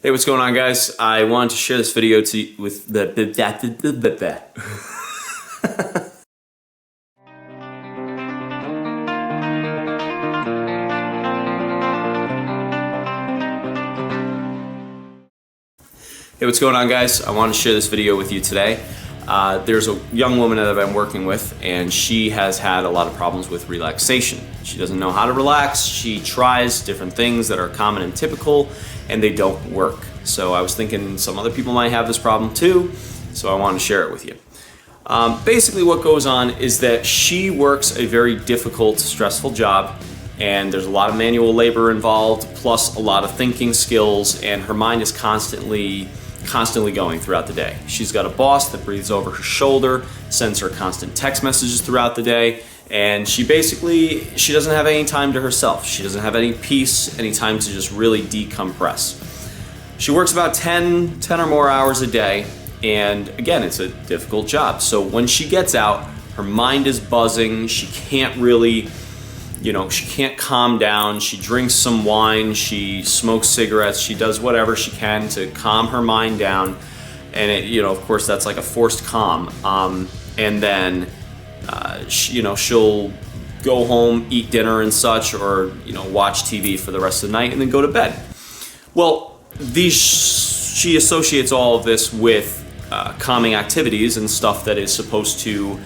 Hey, what's going on, guys? I wanted to share this video with the Hey, what's going on, guys? I want to share this video with you today. There's a young woman that I've been working with, and she has had a lot of problems with relaxation. She doesn't know how to relax. She tries different things that are common and typical, and they don't work. So I was thinking some other people might have this problem too, so I wanted to share it with you. Basically what goes on is that she works a very difficult, stressful job, and there's a lot of manual labor involved, plus a lot of thinking skills, and her mind is constantly going throughout the day. She's got a boss that breathes over her shoulder, sends her constant text messages throughout the day, and she doesn't have any time to herself. She doesn't have any peace, any time to just really decompress. She works about 10 or more hours a day, and again, it's a difficult job. So when she gets out, her mind is buzzing. She can't really, she can't calm down. She drinks some wine, she smokes cigarettes, she does whatever she can to calm her mind down. And of course, that's like a forced calm. And then, she'll go home, eat dinner and such, or, watch TV for the rest of the night and then go to bed. Well, she associates all of this with calming activities and stuff that is supposed to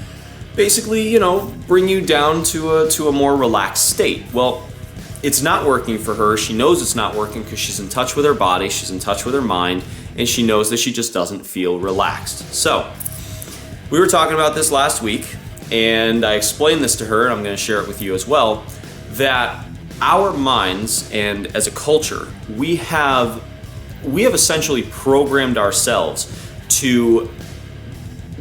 basically, bring you down to a more relaxed state. Well, it's not working for her. She knows it's not working because she's in touch with her body, she's in touch with her mind, and she knows that she just doesn't feel relaxed. So, we were talking about this last week, and I explained this to her, and I'm going to share it with you as well, that our minds, and as a culture, we have essentially programmed ourselves to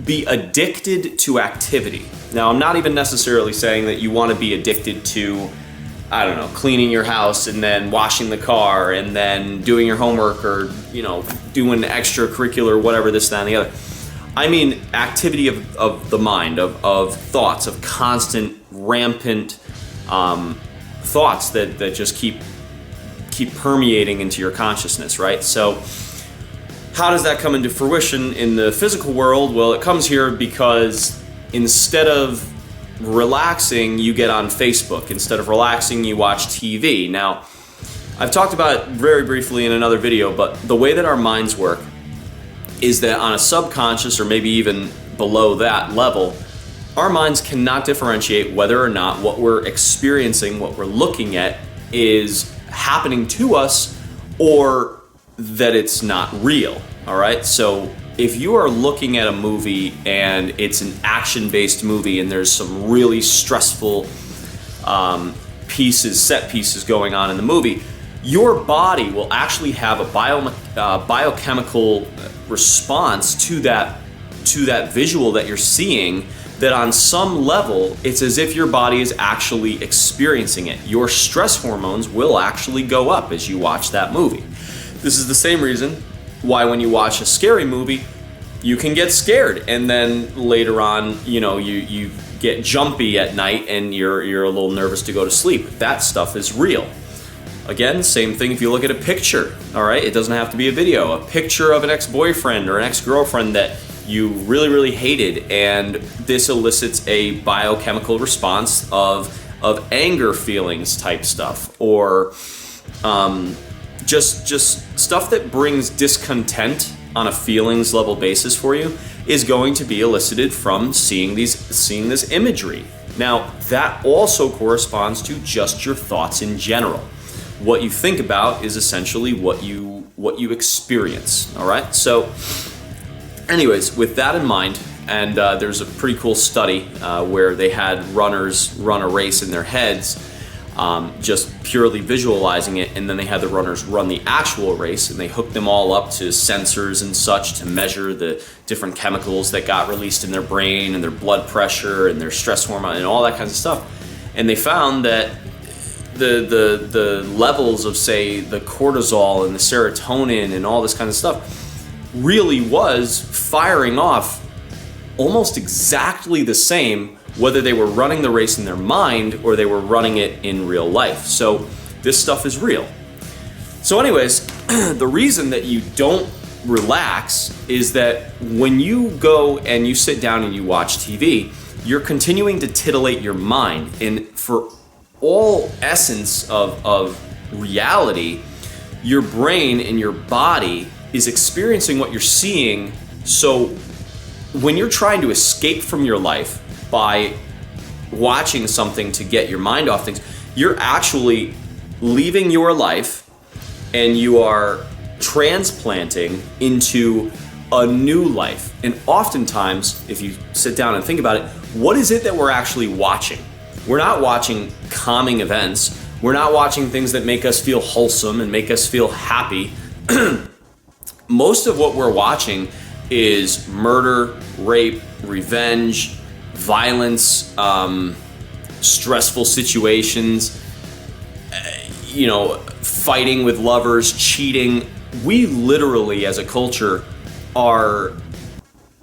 be addicted to activity. Now, I'm not even necessarily saying that you want to be addicted to, cleaning your house and then washing the car and then doing your homework or, doing extracurricular, whatever, this, that, and the other. I mean activity of the mind, of thoughts, of constant, rampant thoughts that just keep permeating into your consciousness, right? So how does that come into fruition in the physical world? Well, it comes here because instead of relaxing, you get on Facebook. Instead of relaxing, you watch TV. Now, I've talked about it very briefly in another video, but the way that our minds work is that on a subconscious or maybe even below that level, our minds cannot differentiate whether or not what we're experiencing, what we're looking at, is happening to us or that it's not real. All right, so if you are looking at a movie and it's an action-based movie and there's some really stressful set pieces going on in the movie, your body will actually have a biochemical response to that visual that you're seeing, that on some level, it's as if your body is actually experiencing it. Your stress hormones will actually go up as you watch that movie. This is the same reason why when you watch a scary movie, you can get scared, and then later on, you get jumpy at night and you're a little nervous to go to sleep. That stuff is real. Again, same thing if you look at a picture, all right? It doesn't have to be a video. A picture of an ex-boyfriend or an ex-girlfriend that you really hated, and this elicits a biochemical response of anger feelings type stuff, or just stuff that brings discontent on a feelings level basis for you is going to be elicited from seeing this imagery. Now, that also corresponds to just your thoughts in general. What you think about is essentially what you experience, all right? So anyways, with that in mind, and there's a pretty cool study where they had runners run a race in their heads, just purely visualizing it, and then they had the runners run the actual race, and they hooked them all up to sensors and such to measure the different chemicals that got released in their brain and their blood pressure and their stress hormone and all that kinds of stuff. And they found that the levels of, say, the cortisol and the serotonin and all this kind of stuff really was firing off almost exactly the same whether they were running the race in their mind or they were running it in real life. So this stuff is real. So anyways, the reason that you don't relax is that when you go and you sit down and you watch TV, you're continuing to titillate your mind. And for all essence of reality, your brain and your body is experiencing what you're seeing. So when you're trying to escape from your life by watching something to get your mind off things, you're actually leaving your life and you are transplanting into a new life. And oftentimes, if you sit down and think about it, what is it that we're actually watching? We're not watching calming events. We're not watching things that make us feel wholesome and make us feel happy. Most of what we're watching is murder, rape, revenge, violence, stressful situations, fighting with lovers, cheating. We literally, as a culture, are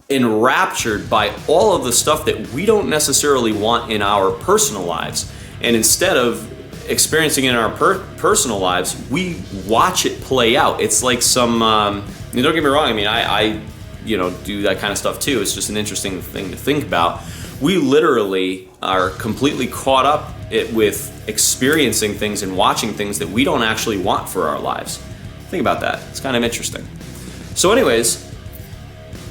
enraptured by all of the stuff that we don't necessarily want in our personal lives. And instead of experiencing it in our personal lives, we watch it play out. It's like some, don't get me wrong, I do that kind of stuff too. It's just an interesting thing to think about. We literally are completely caught up with experiencing things and watching things that we don't actually want for our lives. Think about that. It's kind of interesting. So anyways,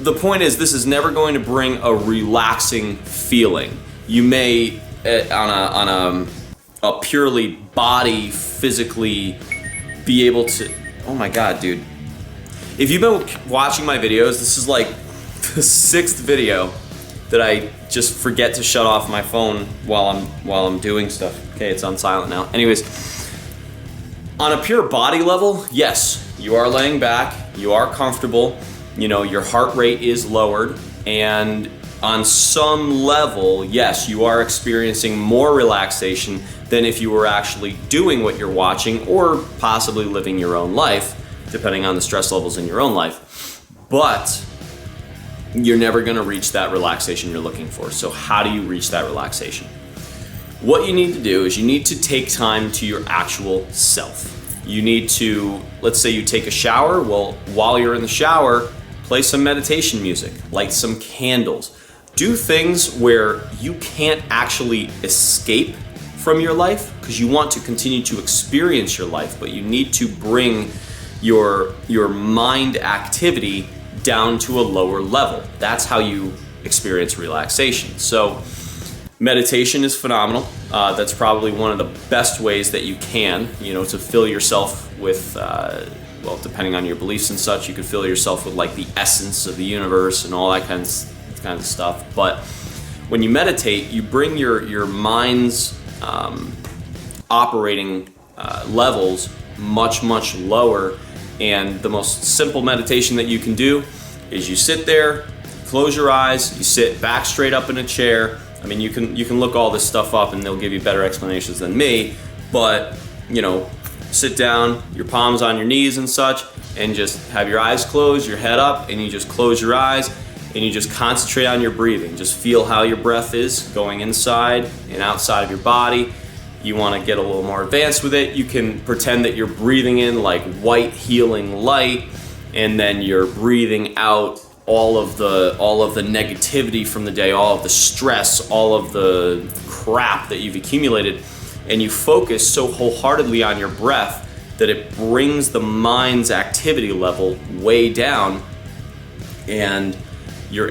the point is, this is never going to bring a relaxing feeling. You may, on a purely body, physically be able to, oh my God, dude. If you've been watching my videos, this is like the 6th video that I just forget to shut off my phone while I'm doing stuff. Okay, it's on silent now. Anyways, on a pure body level, yes, you are laying back, you are comfortable, your heart rate is lowered, and on some level, yes, you are experiencing more relaxation than if you were actually doing what you're watching or possibly living your own life, depending on the stress levels in your own life. But you're never gonna reach that relaxation you're looking for. So how do you reach that relaxation? What you need to do is you need to take time to your actual self. You need to, let's say you take a shower. Well, while you're in the shower, play some meditation music, light some candles. Do things where you can't actually escape from your life because you want to continue to experience your life, but you need to bring your mind activity down to a lower level. That's how you experience relaxation. So meditation is phenomenal. That's probably one of the best ways that you can, to fill yourself with, depending on your beliefs and such, you could fill yourself with like the essence of the universe and all that kind of stuff. But when you meditate, you bring your mind's operating levels much, much lower. And the most simple meditation that you can do is you sit there, close your eyes, you sit back straight up in a chair. You can look all this stuff up and they'll give you better explanations than me, but sit down, your palms on your knees and such, and just have your eyes closed, your head up, and you just close your eyes and you just concentrate on your breathing. Just feel how your breath is going inside and outside of your body. You want to get a little more advanced with it, you can pretend that you're breathing in like white healing light, and then you're breathing out all of the negativity from the day, all of the stress, all of the crap that you've accumulated, and you focus so wholeheartedly on your breath that it brings the mind's activity level way down, and you're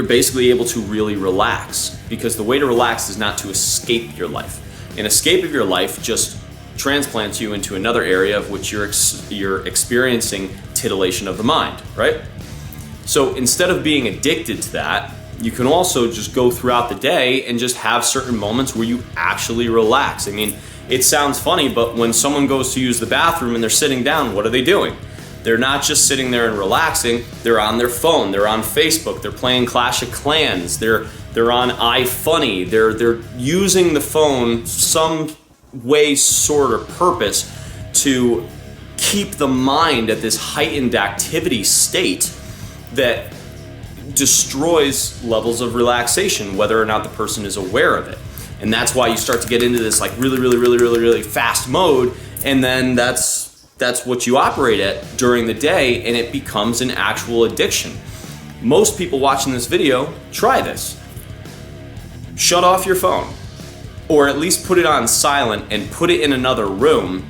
basically able to really relax. Because the way to relax is not to escape your life. An escape of your life just transplants you into another area of which you're experiencing titillation of the mind, right? So instead of being addicted to that, you can also just go throughout the day and just have certain moments where you actually relax. It sounds funny, but when someone goes to use the bathroom and they're sitting down, what are they doing? They're not just sitting there and relaxing, they're on their phone, they're on Facebook, they're playing Clash of Clans, they're on iFunny, they're using the phone some way, sort, or purpose to keep the mind at this heightened activity state that destroys levels of relaxation, whether or not the person is aware of it. And that's why you start to get into this like really fast mode, and then that's that's what you operate at during the day, and it becomes an actual addiction. Most people watching this video, try this. Shut off your phone, or at least put it on silent and put it in another room.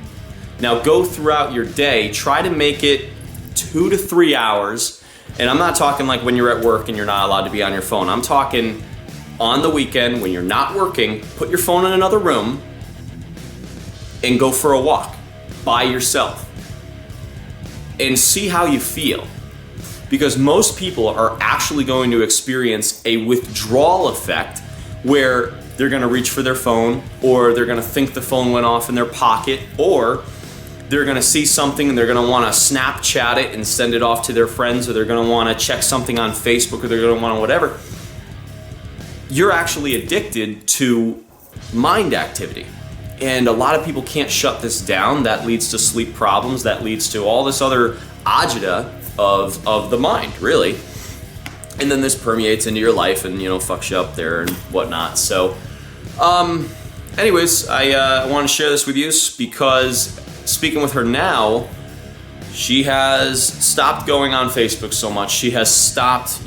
Now go throughout your day, try to make it 2 to 3 hours. And I'm not talking like when you're at work and you're not allowed to be on your phone. I'm talking on the weekend when you're not working, put your phone in another room and go for a walk by yourself and see how you feel. Because most people are actually going to experience a withdrawal effect where they're gonna reach for their phone, or they're gonna think the phone went off in their pocket, or they're gonna see something and they're gonna wanna Snapchat it and send it off to their friends, or they're gonna wanna check something on Facebook, or they're gonna wanna whatever. You're actually addicted to mind activity. And a lot of people can't shut this down. That leads to sleep problems, that leads to all this other agita of the mind, really. And then this permeates into your life and, fucks you up there and whatnot. So, anyways, I want to share this with you because speaking with her now, she has stopped going on Facebook so much. She has stopped,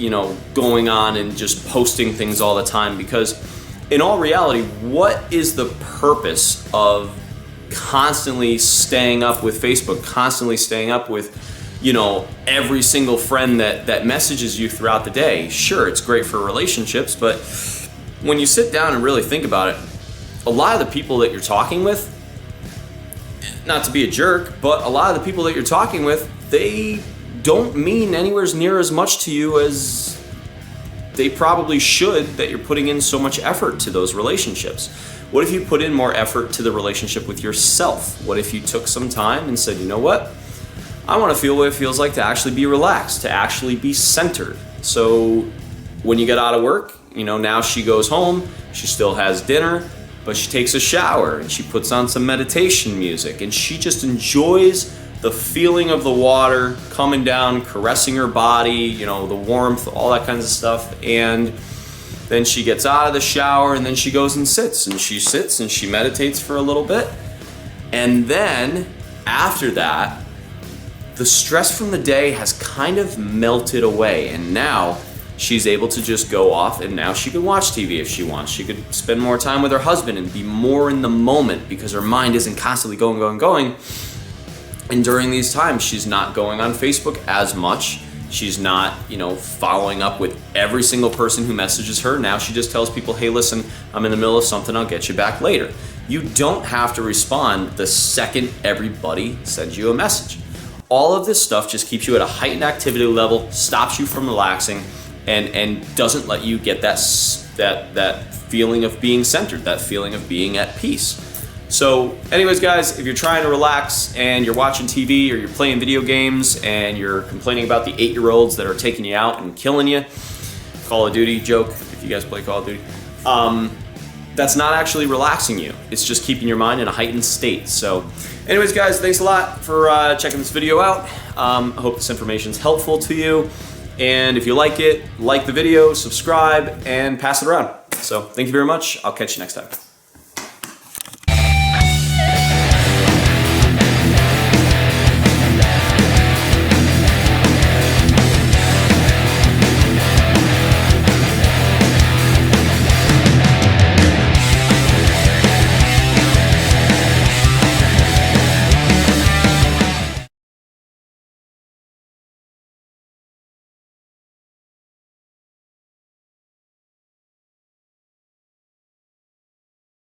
going on and just posting things all the time, because in all reality, what is the purpose of constantly staying up with Facebook, constantly staying up with, every single friend that messages you throughout the day? Sure, it's great for relationships, but when you sit down and really think about it, a lot of the people that you're talking with, not to be a jerk, but a lot of the people that you're talking with, they don't mean anywhere near as much to you as they probably should, that you're putting in so much effort to those relationships. What if you put in more effort to the relationship with yourself? What if you took some time and said, you know what? I want to feel what it feels like to actually be relaxed, to actually be centered. So when you get out of work, now she goes home, she still has dinner, but she takes a shower and she puts on some meditation music and she just enjoys the feeling of the water coming down, caressing her body, the warmth, all that kinds of stuff. And then she gets out of the shower and then she goes and sits and she meditates for a little bit. And then after that, the stress from the day has kind of melted away, and now she's able to just go off, and now she can watch TV if she wants. She could spend more time with her husband and be more in the moment because her mind isn't constantly going. And during these times, she's not going on Facebook as much. She's not, following up with every single person who messages her. Now she just tells people, hey, listen, I'm in the middle of something, I'll get you back later. You don't have to respond the second everybody sends you a message. All of this stuff just keeps you at a heightened activity level, stops you from relaxing, and doesn't let you get that feeling of being centered, that feeling of being at peace. So anyways, guys, if you're trying to relax and you're watching TV or you're playing video games and you're complaining about the 8-year-olds that are taking you out and killing you, Call of Duty joke, if you guys play Call of Duty, that's not actually relaxing you. It's just keeping your mind in a heightened state. So anyways, guys, thanks a lot for checking this video out. I hope this information is helpful to you. And if you like it, like the video, subscribe, and pass it around. So thank you very much. I'll catch you next time.